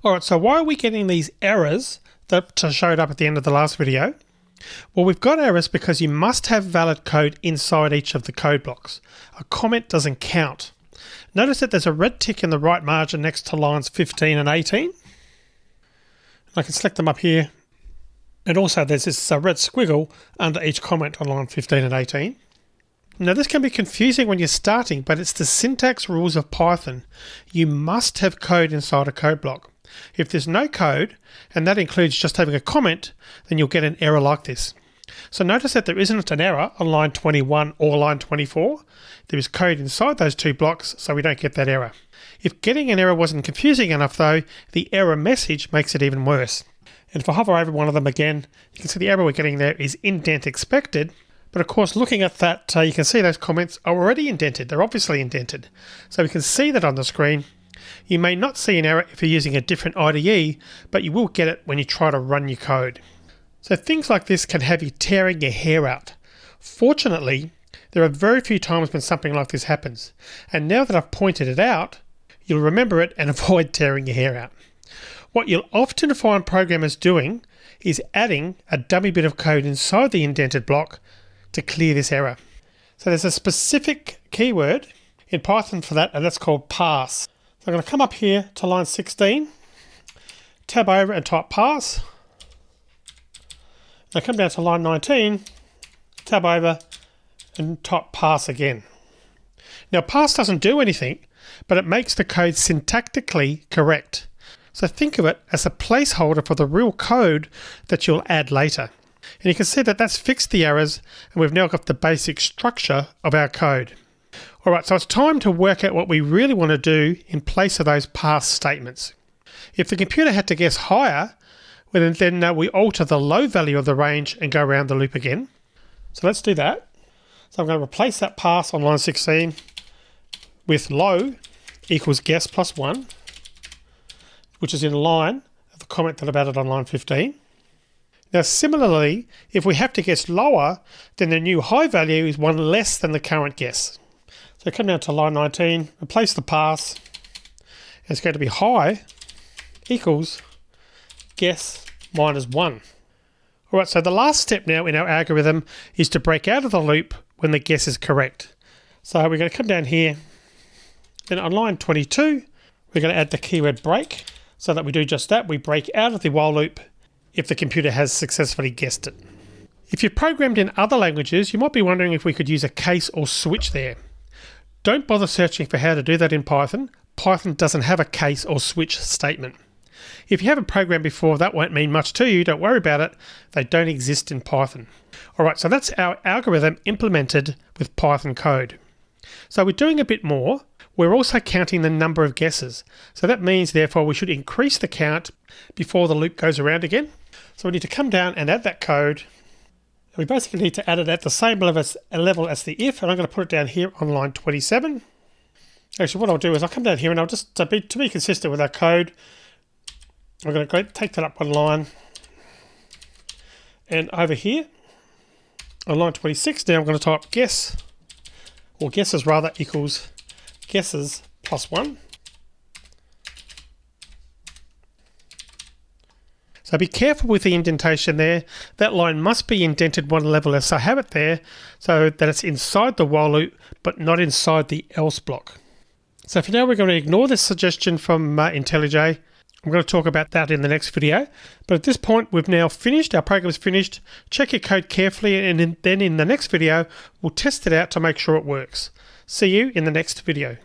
Alright, so why are we getting these errors that showed up at the end of the last video? Well, we've got errors because you must have valid code inside each of the code blocks. A comment doesn't count. Notice that there's a red tick in the right margin next to lines 15 and 18. I can select them up here. And also there's this red squiggle under each comment on line 15 and 18. Now this can be confusing when you're starting, but it's the syntax rules of Python. You must have code inside a code block. If there's no code, and that includes just having a comment, then you'll get an error like this. So notice that there isn't an error on line 21 or line 24. There is code inside those two blocks, so we don't get that error. If getting an error wasn't confusing enough though, the error message makes it even worse. And if I hover over one of them again, you can see the error we're getting there is indent expected. But of course, looking at that, you can see those comments are already indented. They're obviously indented. So we can see that on the screen. You may not see an error if you're using a different IDE, but you will get it when you try to run your code. So things like this can have you tearing your hair out. Fortunately, there are very few times when something like this happens. And now that I've pointed it out, you'll remember it and avoid tearing your hair out. What you'll often find programmers doing is adding a dummy bit of code inside the indented block to clear this error. So there's a specific keyword in Python for that, and that's called parse. So I'm going to come up here to line 16, tab over and type parse. Now come down to line 19, tab over and type parse again. Now parse doesn't do anything, but it makes the code syntactically correct. So think of it as a placeholder for the real code that you'll add later. And you can see that that's fixed the errors, and we've now got the basic structure of our code. Alright, so it's time to work out what we really want to do in place of those parse statements. If the computer had to guess higher, well, then we alter the low value of the range and go around the loop again. So let's do that. So I'm going to replace that parse on line 16 with low equals guess plus 1, which is in line with the comment that I've added on line 15. Now similarly, if we have to guess lower, then the new high value is one less than the current guess. So come down to line 19, replace the parse, and it's going to be high equals guess minus 1. Alright, so the last step now in our algorithm is to break out of the loop when the guess is correct. So we're going to come down here, then on line 22, we're going to add the keyword break, so that we do just that. We break out of the while loop if the computer has successfully guessed it. If you're programmed in other languages, you might be wondering if we could use a case or switch there. Don't bother searching for how to do that in Python. Python doesn't have a case or switch statement. If you haven't programmed before, that won't mean much to you. Don't worry about it. They don't exist in Python. Alright, so that's our algorithm implemented with Python code. So we're doing a bit more. We're also counting the number of guesses. So that means, therefore, we should increase the count before the loop goes around again. So we need to come down and add that code. We basically need to add it at the same level as the if, and I'm going to put it down here on line 27. Actually, what I'll do is I'll come down here and I'll just, to be consistent with our code, I'm going to take that up one line. And over here, on line 26, now I'm going to type guess, or guesses rather, equals guesses plus 1. So be careful with the indentation there. That line must be indented one level as I have it there, so that it's inside the while loop, but not inside the else block. So for now, we're going to ignore this suggestion from IntelliJ. I'm going to talk about that in the next video. But at this point, we've now finished. Our program is finished. Check your code carefully, and then in the next video, we'll test it out to make sure it works. See you in the next video.